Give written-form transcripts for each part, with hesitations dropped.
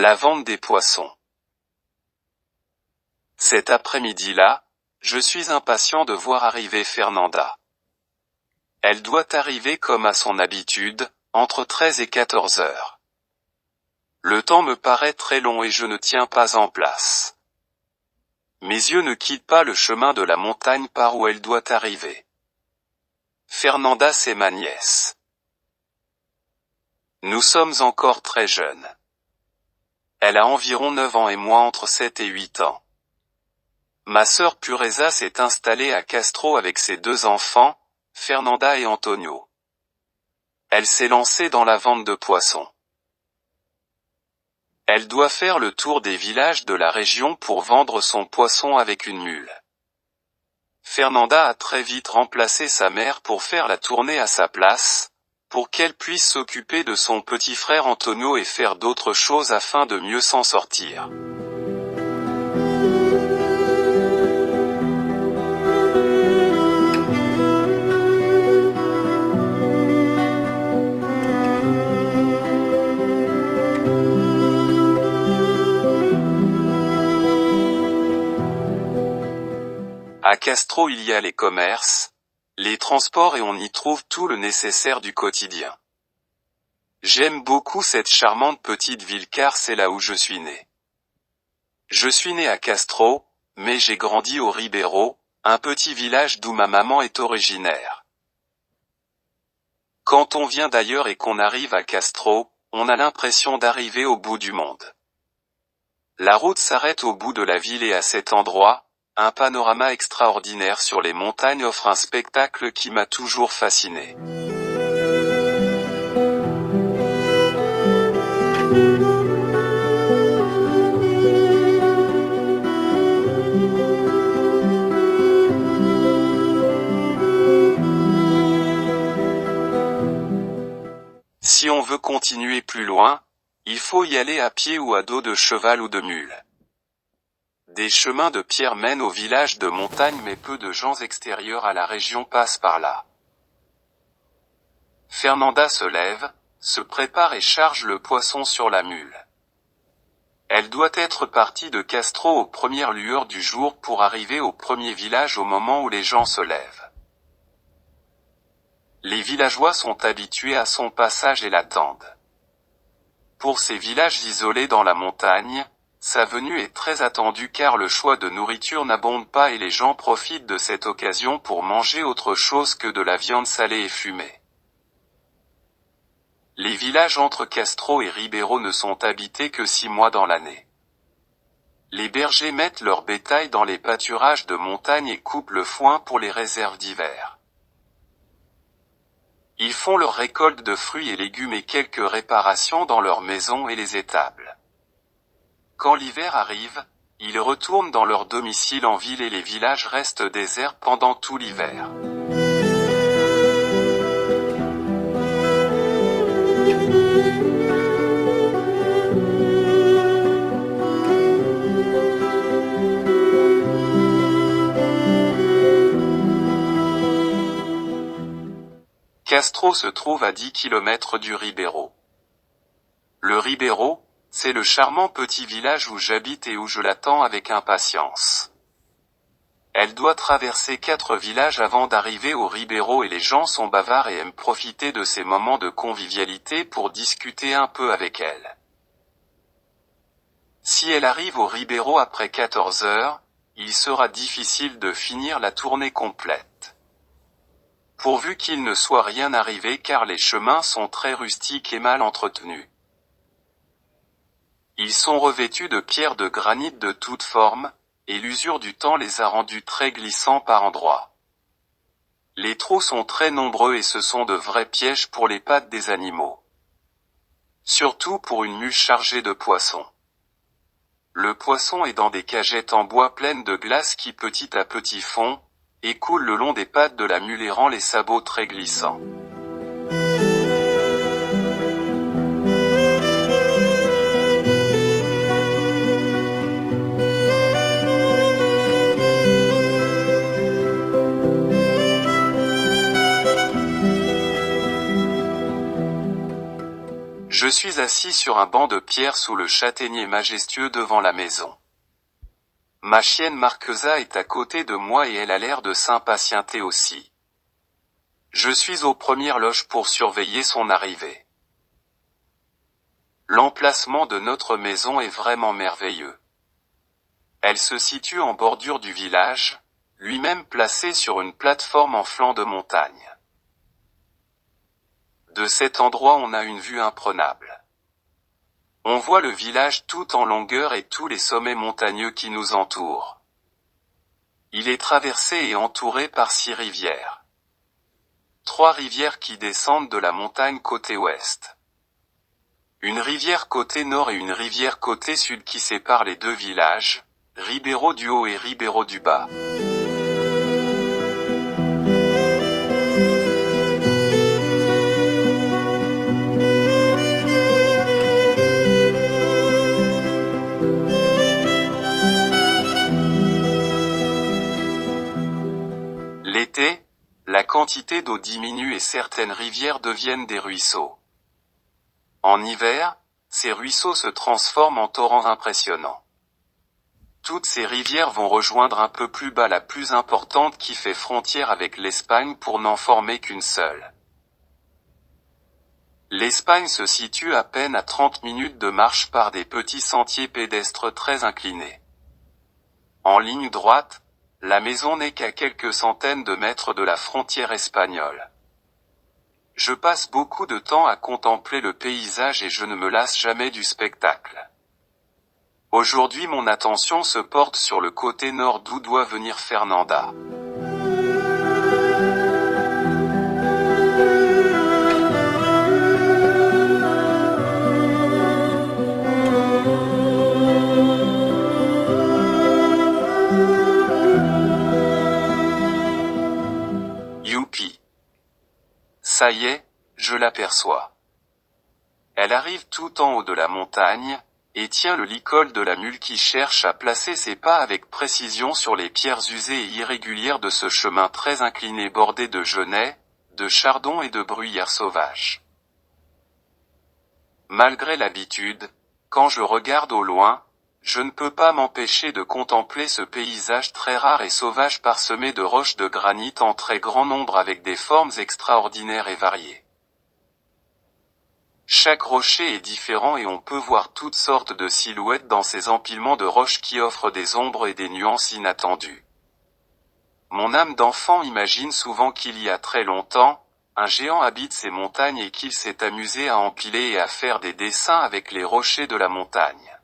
La vente des poissons. Cet après-midi-là, je suis impatient de voir arriver Fernanda. Elle doit arriver comme à son habitude, entre 13 et 14 heures. Le temps me paraît très long et je ne tiens pas en place. Mes yeux ne quittent pas le chemin de la montagne par où elle doit arriver. Fernanda, c'est ma nièce. Nous sommes encore très jeunes. Elle a environ 9 ans et moi entre 7 et 8 ans. Ma sœur Pureza s'est installée à Castro avec ses 2 enfants, Fernanda et Antonio. Elle s'est lancée dans la vente de poissons. Elle doit faire le tour des villages de la région pour vendre son poisson avec une mule. Fernanda a très vite remplacé sa mère pour faire la tournée à sa place, pour qu'elle puisse s'occuper de son petit frère Antonio et faire d'autres choses afin de mieux s'en sortir. À Castro il y a les commerces, les transports et on y trouve tout le nécessaire du quotidien. J'aime beaucoup cette charmante petite ville car c'est là où je suis né. Je suis né à Castro, mais j'ai grandi au Ribeiro, un petit village d'où ma maman est originaire. Quand on vient d'ailleurs et qu'on arrive à Castro, on a l'impression d'arriver au bout du monde. La route s'arrête au bout de la ville et à cet endroit, un panorama extraordinaire sur les montagnes offre un spectacle qui m'a toujours fasciné. Si on veut continuer plus loin, il faut y aller à pied ou à dos de cheval ou de mule. Des chemins de pierre mènent au village de montagne mais peu de gens extérieurs à la région passent par là. Fernanda se lève, se prépare et charge le poisson sur la mule. Elle doit être partie de Castro aux premières lueurs du jour pour arriver au premier village au moment où les gens se lèvent. Les villageois sont habitués à son passage et l'attendent. Pour ces villages isolés dans la montagne, sa venue est très attendue car le choix de nourriture n'abonde pas et les gens profitent de cette occasion pour manger autre chose que de la viande salée et fumée. Les villages entre Castro et Ribeiro ne sont habités que 6 mois dans l'année. Les bergers mettent leur bétail dans les pâturages de montagne et coupent le foin pour les réserves d'hiver. Ils font leur récolte de fruits et légumes et quelques réparations dans leurs maisons et les étables. Quand l'hiver arrive, ils retournent dans leur domicile en ville et les villages restent déserts pendant tout l'hiver. Castro se trouve à 10 km du Ribeiro. Le Ribeiro, c'est le charmant petit village où j'habite et où je l'attends avec impatience. Elle doit traverser 4 villages avant d'arriver au Ribeiro et les gens sont bavards et aiment profiter de ces moments de convivialité pour discuter un peu avec elle. Si elle arrive au Ribeiro après 14 heures, il sera difficile de finir la tournée complète. Pourvu qu'il ne soit rien arrivé car les chemins sont très rustiques et mal entretenus. Ils sont revêtus de pierres de granit de toutes formes, et l'usure du temps les a rendus très glissants par endroits. Les trous sont très nombreux et ce sont de vrais pièges pour les pattes des animaux. Surtout pour une mule chargée de poissons. Le poisson est dans des cagettes en bois pleines de glace qui petit à petit fond, et coule le long des pattes de la mule et rend les sabots très glissants. Je suis assis sur un banc de pierre sous le châtaignier majestueux devant la maison. Ma chienne Marquesa est à côté de moi et elle a l'air de s'impatienter aussi. Je suis aux premières loges pour surveiller son arrivée. L'emplacement de notre maison est vraiment merveilleux. Elle se situe en bordure du village, lui-même placé sur une plateforme en flanc de montagne. De cet endroit on a une vue imprenable. On voit le village tout en longueur et tous les sommets montagneux qui nous entourent. Il est traversé et entouré par 6 rivières. 3 rivières qui descendent de la montagne côté ouest. Une rivière côté nord et une rivière côté sud qui séparent les 2 villages, Ribeiro du Haut et Ribeiro du Bas. L'été, la quantité d'eau diminue et certaines rivières deviennent des ruisseaux. En hiver, ces ruisseaux se transforment en torrents impressionnants. Toutes ces rivières vont rejoindre un peu plus bas la plus importante qui fait frontière avec l'Espagne pour n'en former qu'une seule. L'Espagne se situe à peine à 30 minutes de marche par des petits sentiers pédestres très inclinés. En ligne droite, la maison n'est qu'à quelques centaines de mètres de la frontière espagnole. Je passe beaucoup de temps à contempler le paysage et je ne me lasse jamais du spectacle. Aujourd'hui mon attention se porte sur le côté nord d'où doit venir Fernanda. Youpi! Ça y est, je l'aperçois. Elle arrive tout en haut de la montagne, et tient le licol de la mule qui cherche à placer ses pas avec précision sur les pierres usées et irrégulières de ce chemin très incliné bordé de genêts, de chardons et de bruyères sauvages. Malgré l'habitude, quand je regarde au loin, je ne peux pas m'empêcher de contempler ce paysage très rare et sauvage parsemé de roches de granit en très grand nombre avec des formes extraordinaires et variées. Chaque rocher est différent et on peut voir toutes sortes de silhouettes dans ces empilements de roches qui offrent des ombres et des nuances inattendues. Mon âme d'enfant imagine souvent qu'il y a très longtemps, un géant habite ces montagnes et qu'il s'est amusé à empiler et à faire des dessins avec les rochers de la montagne.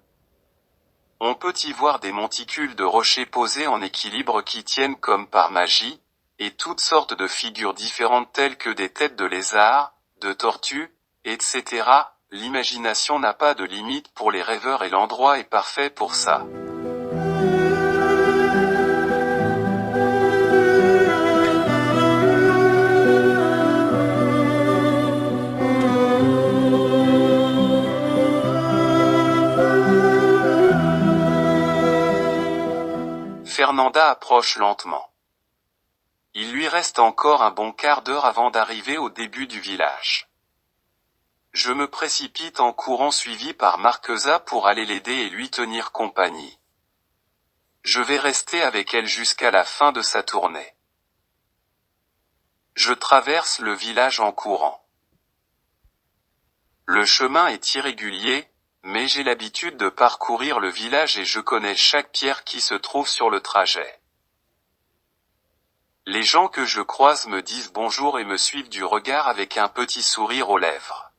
On peut y voir des monticules de rochers posés en équilibre qui tiennent comme par magie, et toutes sortes de figures différentes telles que des têtes de lézards, de tortues, etc. L'imagination n'a pas de limite pour les rêveurs et l'endroit est parfait pour ça. Fernanda approche lentement. Il lui reste encore un bon quart d'heure avant d'arriver au début du village. Je me précipite en courant suivi par Marquesa pour aller l'aider et lui tenir compagnie. Je vais rester avec elle jusqu'à la fin de sa tournée. Je traverse le village en courant. Le chemin est irrégulier, mais j'ai l'habitude de parcourir le village et je connais chaque pierre qui se trouve sur le trajet. Les gens que je croise me disent bonjour et me suivent du regard avec un petit sourire aux lèvres.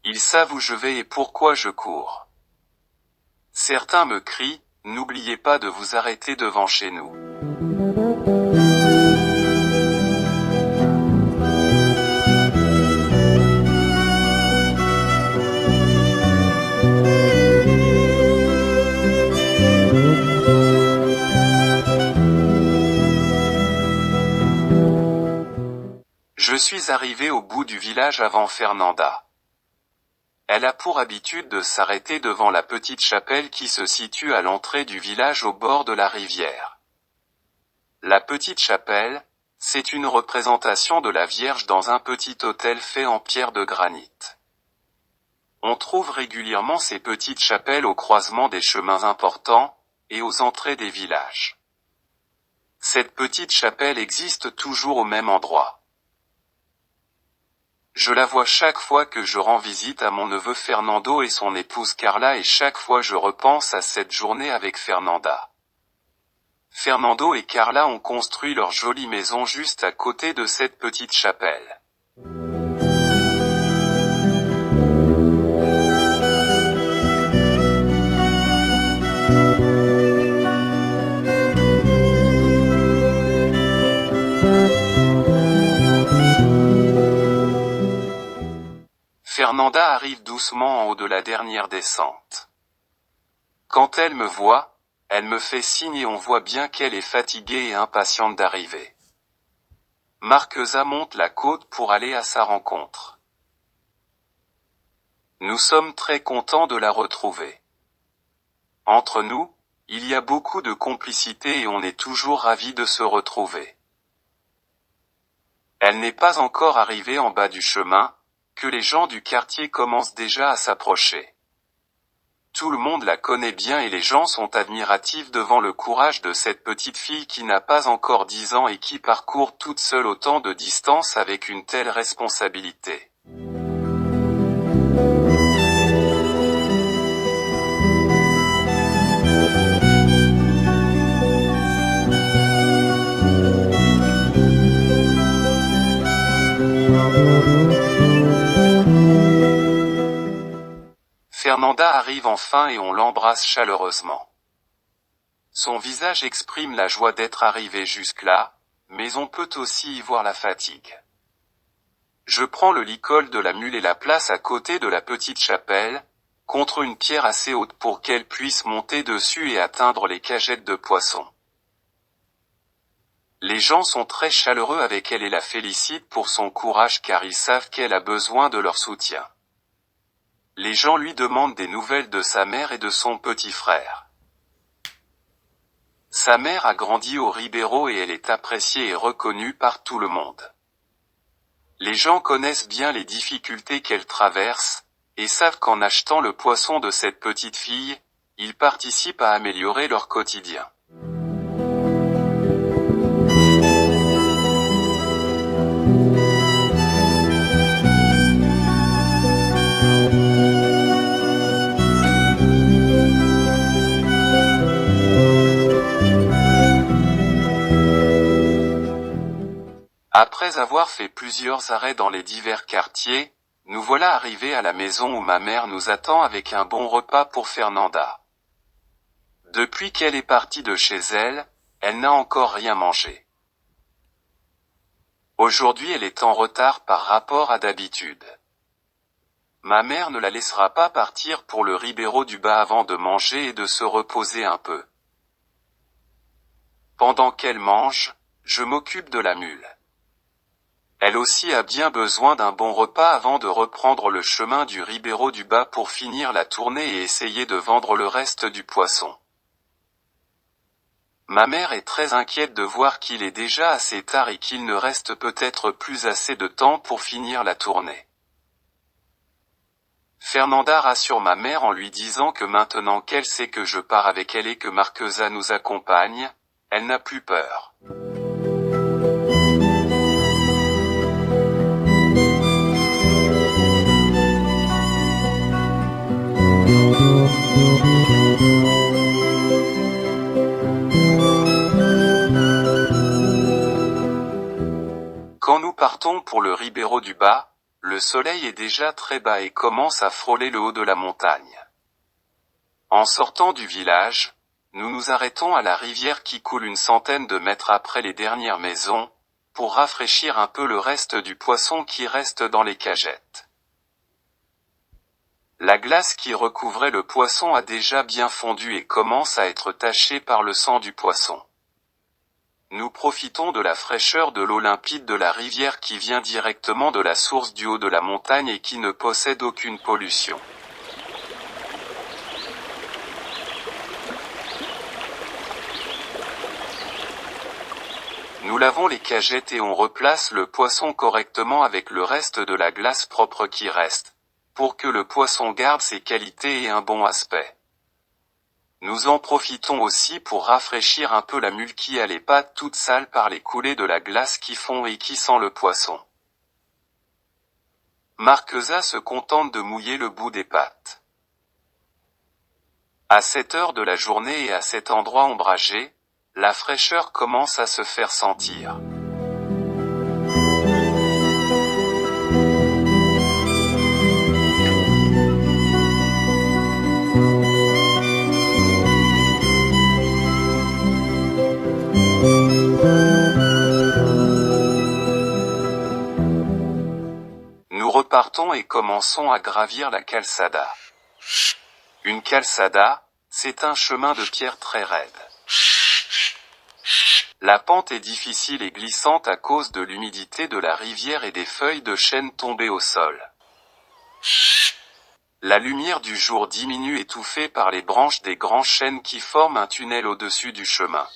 Ils savent où je vais et pourquoi je cours. Certains me crient, n'oubliez pas de vous arrêter devant chez nous. Je suis arrivé au bout du village avant Fernanda. Elle a pour habitude de s'arrêter devant la petite chapelle qui se situe à l'entrée du village au bord de la rivière. La petite chapelle, c'est une représentation de la Vierge dans un petit autel fait en pierre de granit. On trouve régulièrement ces petites chapelles au croisement des chemins importants, et aux entrées des villages. Cette petite chapelle existe toujours au même endroit. Je la vois chaque fois que je rends visite à mon neveu Fernando et son épouse Carla et chaque fois je repense à cette journée avec Fernanda. Fernando et Carla ont construit leur jolie maison juste à côté de cette petite chapelle. Fernanda arrive doucement en haut de la dernière descente. Quand elle me voit, elle me fait signe et on voit bien qu'elle est fatiguée et impatiente d'arriver. Marquesa monte la côte pour aller à sa rencontre. Nous sommes très contents de la retrouver. Entre nous, il y a beaucoup de complicité et on est toujours ravis de se retrouver. Elle n'est pas encore arrivée en bas du chemin, que les gens du quartier commencent déjà à s'approcher. Tout le monde la connaît bien et les gens sont admiratifs devant le courage de cette petite fille qui n'a pas encore 10 ans et qui parcourt toute seule autant de distance avec une telle responsabilité. Fernanda arrive enfin et on l'embrasse chaleureusement. Son visage exprime la joie d'être arrivé jusque-là, mais on peut aussi y voir la fatigue. Je prends le licol de la mule et la place à côté de la petite chapelle, contre une pierre assez haute pour qu'elle puisse monter dessus et atteindre les cagettes de poissons. Les gens sont très chaleureux avec elle et la félicitent pour son courage car ils savent qu'elle a besoin de leur soutien. Les gens lui demandent des nouvelles de sa mère et de son petit frère. Sa mère a grandi au Ribeiro et elle est appréciée et reconnue par tout le monde. Les gens connaissent bien les difficultés qu'elle traverse, et savent qu'en achetant le poisson de cette petite fille, ils participent à améliorer leur quotidien. Après avoir fait plusieurs arrêts dans les divers quartiers, nous voilà arrivés à la maison où ma mère nous attend avec un bon repas pour Fernanda. Depuis qu'elle est partie de chez elle, elle n'a encore rien mangé. Aujourd'hui elle est en retard par rapport à d'habitude. Ma mère ne la laissera pas partir pour le Ribeiro du Bas avant de manger et de se reposer un peu. Pendant qu'elle mange, je m'occupe de la mule. Elle aussi a bien besoin d'un bon repas avant de reprendre le chemin du Ribeiro du Bas pour finir la tournée et essayer de vendre le reste du poisson. Ma mère est très inquiète de voir qu'il est déjà assez tard et qu'il ne reste peut-être plus assez de temps pour finir la tournée. Fernanda rassure ma mère en lui disant que maintenant qu'elle sait que je pars avec elle et que Marquesa nous accompagne, elle n'a plus peur. Quand nous partons pour le Ribeiro du Bas, le soleil est déjà très bas et commence à frôler le haut de la montagne. En sortant du village, nous nous arrêtons à la rivière qui coule une centaine de mètres après les dernières maisons, pour rafraîchir un peu le reste du poisson qui reste dans les cagettes. La glace qui recouvrait le poisson a déjà bien fondu et commence à être tachée par le sang du poisson. Nous profitons de la fraîcheur de l'eau limpide de la rivière qui vient directement de la source du haut de la montagne et qui ne possède aucune pollution. Nous lavons les cagettes et on replace le poisson correctement avec le reste de la glace propre qui reste, pour que le poisson garde ses qualités et un bon aspect. Nous en profitons aussi pour rafraîchir un peu la mule qui a les pattes toutes sales par les coulées de la glace qui fond et qui sent le poisson. Marquesa se contente de mouiller le bout des pattes. À cette heure de la journée et à cet endroit ombragé, la fraîcheur commence à se faire sentir. Nous repartons et commençons à gravir la calçada. Une calçada, c'est un chemin de pierre très raide. La pente est difficile et glissante à cause de l'humidité de la rivière et des feuilles de chêne tombées au sol. La lumière du jour diminue étouffée par les branches des grands chênes qui forment un tunnel au-dessus du chemin.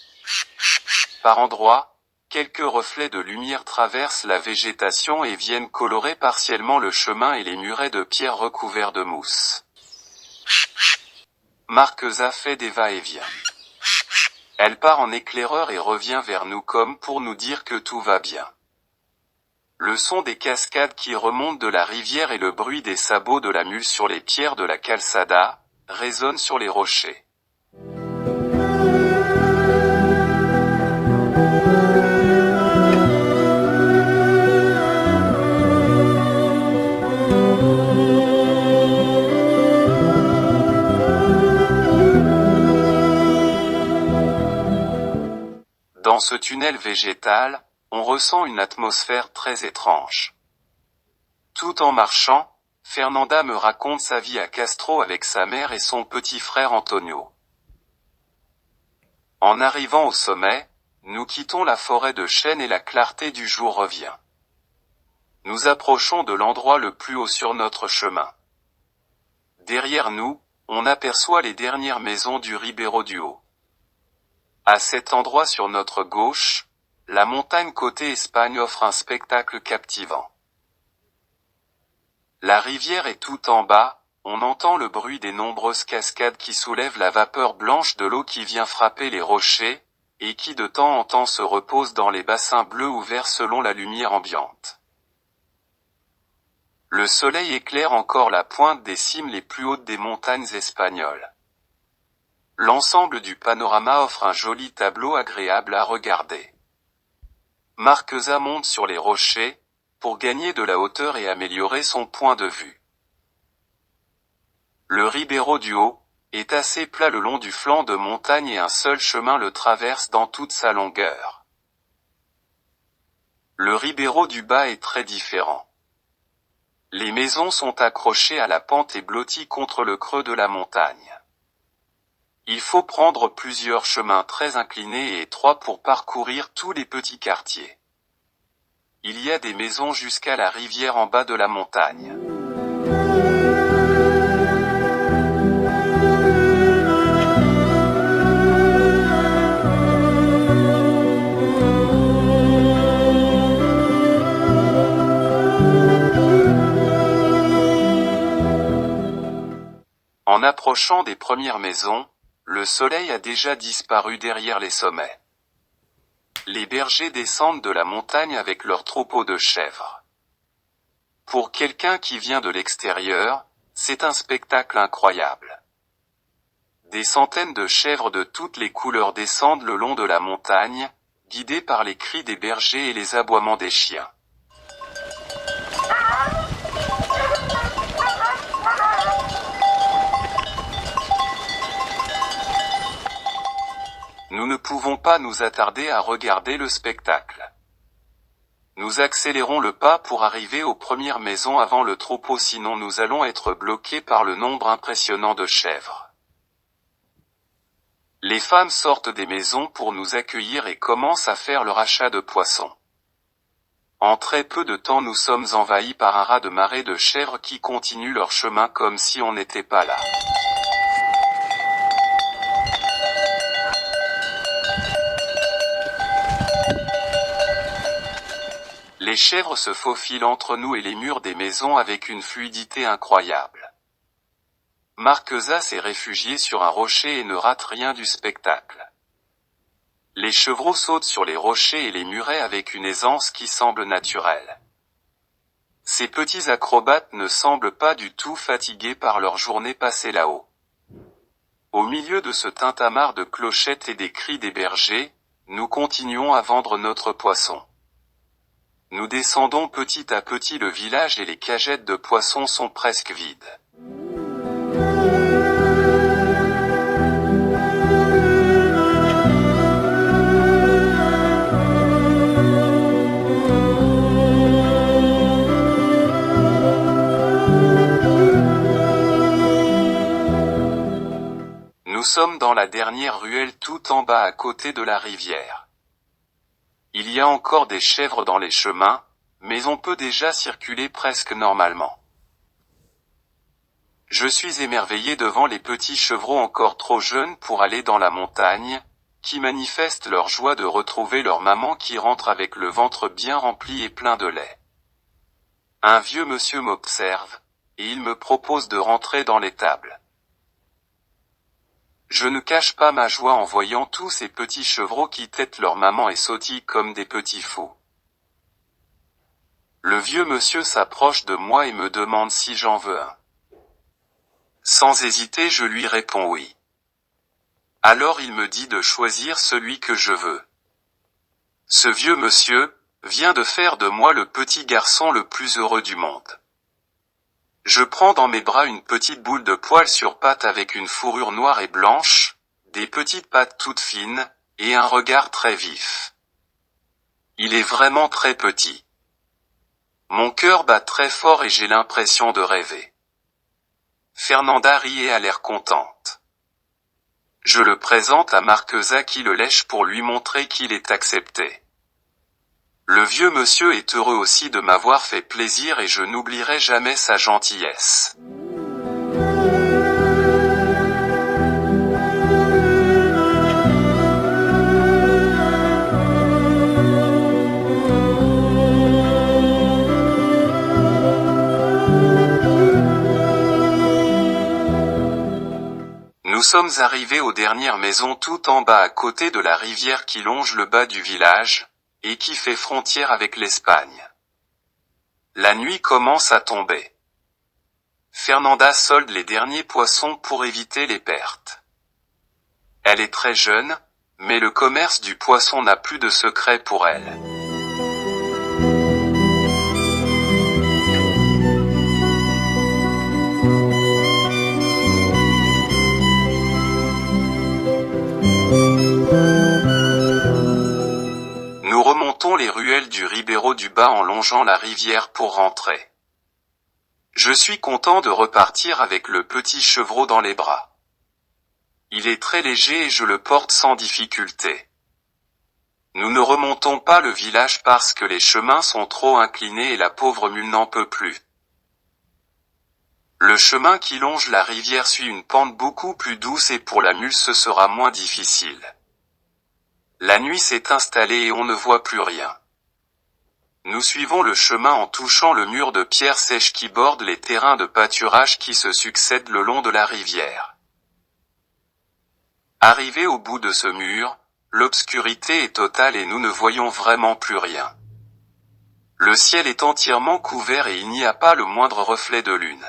Par endroits, quelques reflets de lumière traversent la végétation et viennent colorer partiellement le chemin et les murets de pierre recouverts de mousse. Marquesa fait des va-et-vient. Elle part en éclaireur et revient vers nous comme pour nous dire que tout va bien. Le son des cascades qui remontent de la rivière et le bruit des sabots de la mule sur les pierres de la calçada, résonnent sur les rochers. Dans ce tunnel végétal, on ressent une atmosphère très étrange. Tout en marchant, Fernanda me raconte sa vie à Castro avec sa mère et son petit frère Antonio. En arrivant au sommet, nous quittons la forêt de chênes et la clarté du jour revient. Nous approchons de l'endroit le plus haut sur notre chemin. Derrière nous, on aperçoit les dernières maisons du Ribeiro du Haut. À cet endroit sur notre gauche, la montagne côté Espagne offre un spectacle captivant. La rivière est tout en bas, on entend le bruit des nombreuses cascades qui soulèvent la vapeur blanche de l'eau qui vient frapper les rochers, et qui de temps en temps se repose dans les bassins bleus ou verts selon la lumière ambiante. Le soleil éclaire encore la pointe des cimes les plus hautes des montagnes espagnoles. L'ensemble du panorama offre un joli tableau agréable à regarder. Marquesa monte sur les rochers, pour gagner de la hauteur et améliorer son point de vue. Le Ribeiro du Haut est assez plat le long du flanc de montagne et un seul chemin le traverse dans toute sa longueur. Le Ribeiro du Bas est très différent. Les maisons sont accrochées à la pente et blotties contre le creux de la montagne. Il faut prendre plusieurs chemins très inclinés et étroits pour parcourir tous les petits quartiers. Il y a des maisons jusqu'à la rivière en bas de la montagne. En approchant des premières maisons, le soleil a déjà disparu derrière les sommets. Les bergers descendent de la montagne avec leurs troupeaux de chèvres. Pour quelqu'un qui vient de l'extérieur, c'est un spectacle incroyable. Des centaines de chèvres de toutes les couleurs descendent le long de la montagne, guidées par les cris des bergers et les aboiements des chiens. Nous ne pouvons pas nous attarder à regarder le spectacle. Nous accélérons le pas pour arriver aux premières maisons avant le troupeau, sinon nous allons être bloqués par le nombre impressionnant de chèvres. Les femmes sortent des maisons pour nous accueillir et commencent à faire leur achat de poissons. En très peu de temps nous sommes envahis par un raz-de-marée de chèvres qui continuent leur chemin comme si on n'était pas là. Les chèvres se faufilent entre nous et les murs des maisons avec une fluidité incroyable. Marquesa s'est réfugié sur un rocher et ne rate rien du spectacle. Les chevreaux sautent sur les rochers et les murets avec une aisance qui semble naturelle. Ces petits acrobates ne semblent pas du tout fatigués par leur journée passée là-haut. Au milieu de ce tintamarre de clochettes et des cris des bergers, nous continuons à vendre notre poisson. Nous descendons petit à petit le village et les cagettes de poissons sont presque vides. Nous sommes dans la dernière ruelle tout en bas à côté de la rivière. Il y a encore des chèvres dans les chemins, mais on peut déjà circuler presque normalement. Je suis émerveillé devant les petits chevreaux encore trop jeunes pour aller dans la montagne, qui manifestent leur joie de retrouver leur maman qui rentre avec le ventre bien rempli et plein de lait. Un vieux monsieur m'observe, et il me propose de rentrer dans l'étable. Je ne cache pas ma joie en voyant tous ces petits chevreaux qui têtent leur maman et sautillent comme des petits fous. Le vieux monsieur s'approche de moi et me demande si j'en veux un. Sans hésiter, je lui réponds oui. Alors il me dit de choisir celui que je veux. Ce vieux monsieur vient de faire de moi le petit garçon le plus heureux du monde. Je prends dans mes bras une petite boule de poil sur pattes avec une fourrure noire et blanche, des petites pattes toutes fines, et un regard très vif. Il est vraiment très petit. Mon cœur bat très fort et j'ai l'impression de rêver. Fernanda rit et a l'air contente. Je le présente à Marquesa qui le lèche pour lui montrer qu'il est accepté. Le vieux monsieur est heureux aussi de m'avoir fait plaisir et je n'oublierai jamais sa gentillesse. Nous sommes arrivés aux dernières maisons tout en bas à côté de la rivière qui longe le bas du village, et qui fait frontière avec l'Espagne. La nuit commence à tomber. Fernanda solde les derniers poissons pour éviter les pertes. Elle est très jeune, mais le commerce du poisson n'a plus de secret pour elle. Nous remontons les ruelles du Ribeiro du Bas en longeant la rivière pour rentrer. Je suis content de repartir avec le petit chevreau dans les bras. Il est très léger et je le porte sans difficulté. Nous ne remontons pas le village parce que les chemins sont trop inclinés et la pauvre mule n'en peut plus. Le chemin qui longe la rivière suit une pente beaucoup plus douce et pour la mule ce sera moins difficile. La nuit s'est installée et on ne voit plus rien. Nous suivons le chemin en touchant le mur de pierre sèche qui borde les terrains de pâturage qui se succèdent le long de la rivière. Arrivés au bout de ce mur, l'obscurité est totale et nous ne voyons vraiment plus rien. Le ciel est entièrement couvert et il n'y a pas le moindre reflet de lune.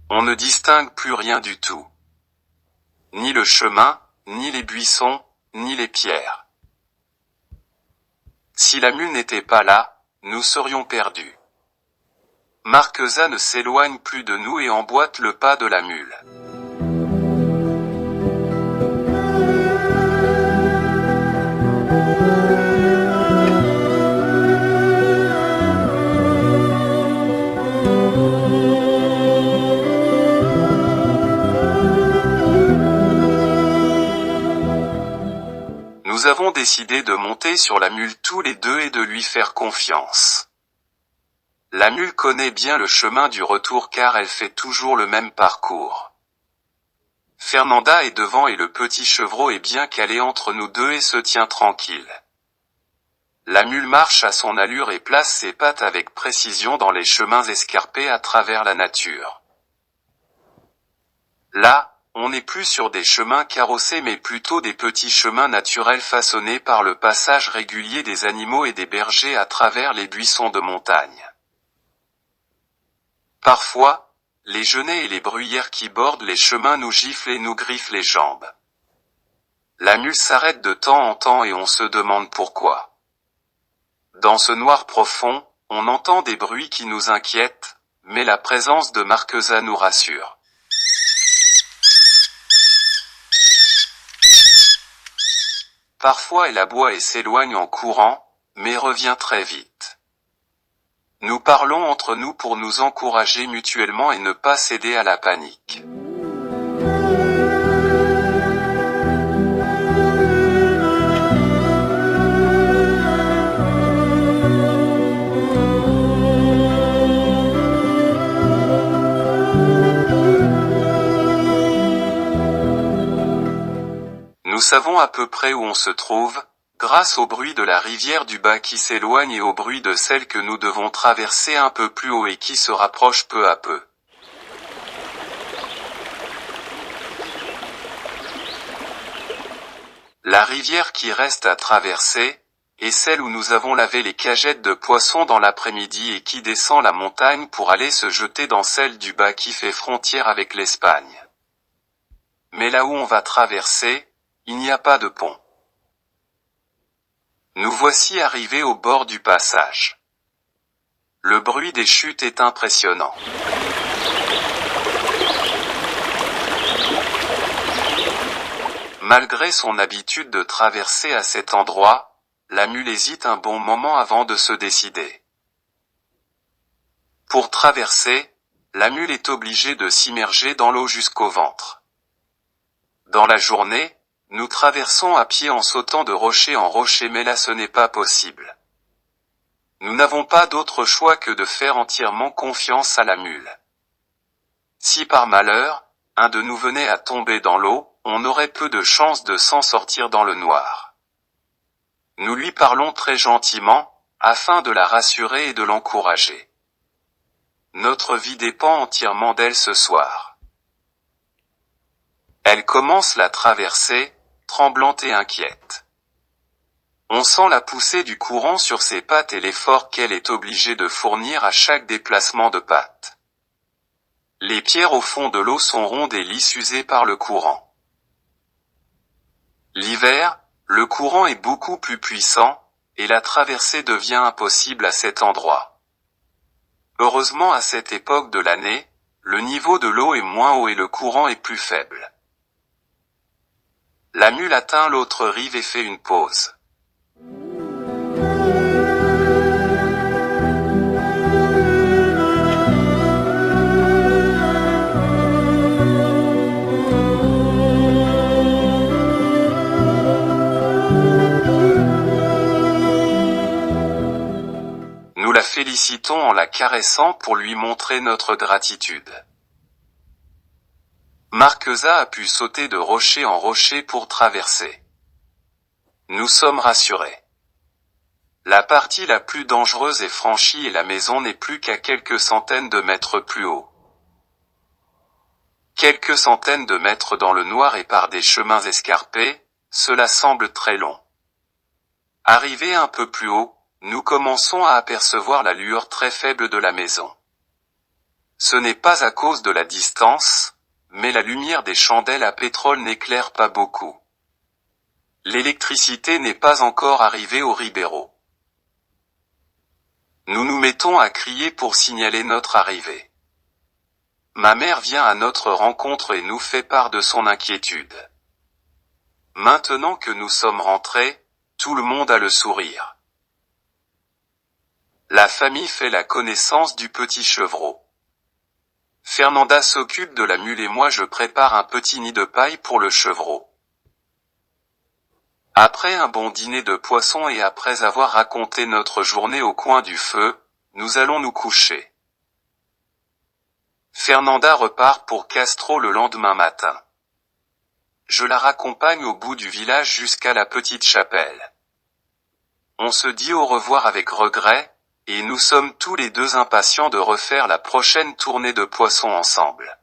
On ne distingue plus rien du tout. Ni le chemin, ni les buissons, ni les pierres. Si la mule n'était pas là, nous serions perdus. Marquesa ne s'éloigne plus de nous et emboîte le pas de la mule. Nous avons décidé de monter sur la mule tous les deux et de lui faire confiance. La mule connaît bien le chemin du retour car elle fait toujours le même parcours. Fernanda est devant et le petit chevreau est bien calé entre nous deux et se tient tranquille. La mule marche à son allure et place ses pattes avec précision dans les chemins escarpés à travers la nature. Là, on n'est plus sur des chemins carrossés mais plutôt des petits chemins naturels façonnés par le passage régulier des animaux et des bergers à travers les buissons de montagne. Parfois, les genêts et les bruyères qui bordent les chemins nous giflent et nous griffent les jambes. La mule s'arrête de temps en temps et on se demande pourquoi. Dans ce noir profond, on entend des bruits qui nous inquiètent, mais la présence de Marquesa nous rassure. Parfois elle aboie et s'éloigne en courant, mais revient très vite. Nous parlons entre nous pour nous encourager mutuellement et ne pas céder à la panique. Nous savons à peu près où on se trouve, grâce au bruit de la rivière du bas qui s'éloigne et au bruit de celle que nous devons traverser un peu plus haut et qui se rapproche peu à peu. La rivière qui reste à traverser, est celle où nous avons lavé les cagettes de poissons dans l'après-midi et qui descend la montagne pour aller se jeter dans celle du bas qui fait frontière avec l'Espagne. Mais là où on va traverser, il n'y a pas de pont. Nous voici arrivés au bord du passage. Le bruit des chutes est impressionnant. Malgré son habitude de traverser à cet endroit, la mule hésite un bon moment avant de se décider. Pour traverser, la mule est obligée de s'immerger dans l'eau jusqu'au ventre. Dans la journée, nous traversons à pied en sautant de rocher en rocher mais là ce n'est pas possible. Nous n'avons pas d'autre choix que de faire entièrement confiance à la mule. Si par malheur, un de nous venait à tomber dans l'eau, on aurait peu de chances de s'en sortir dans le noir. Nous lui parlons très gentiment, afin de la rassurer et de l'encourager. Notre vie dépend entièrement d'elle ce soir. Elle commence la traversée, tremblante et inquiète. On sent la poussée du courant sur ses pattes et l'effort qu'elle est obligée de fournir à chaque déplacement de pattes. Les pierres au fond de l'eau sont rondes et lisses usées par le courant. L'hiver, le courant est beaucoup plus puissant, et la traversée devient impossible à cet endroit. Heureusement à cette époque de l'année, le niveau de l'eau est moins haut et le courant est plus faible. La mule atteint l'autre rive et fait une pause. Nous la félicitons en la caressant pour lui montrer notre gratitude. Marquesa a pu sauter de rocher en rocher pour traverser. Nous sommes rassurés. La partie la plus dangereuse est franchie et la maison n'est plus qu'à quelques centaines de mètres plus haut. Quelques centaines de mètres dans le noir et par des chemins escarpés, cela semble très long. Arrivés un peu plus haut, nous commençons à apercevoir la lueur très faible de la maison. Ce n'est pas à cause de la distance, mais la lumière des chandelles à pétrole n'éclaire pas beaucoup. L'électricité n'est pas encore arrivée au Ribeiro. Nous nous mettons à crier pour signaler notre arrivée. Ma mère vient à notre rencontre et nous fait part de son inquiétude. Maintenant que nous sommes rentrés, tout le monde a le sourire. La famille fait la connaissance du petit chevreau. Fernanda s'occupe de la mule et moi je prépare un petit nid de paille pour le chevreau. Après un bon dîner de poisson et après avoir raconté notre journée au coin du feu, nous allons nous coucher. Fernanda repart pour Castro le lendemain matin. Je la raccompagne au bout du village jusqu'à la petite chapelle. On se dit au revoir avec regret, et nous sommes tous les deux impatients de refaire la prochaine tournée de poissons ensemble.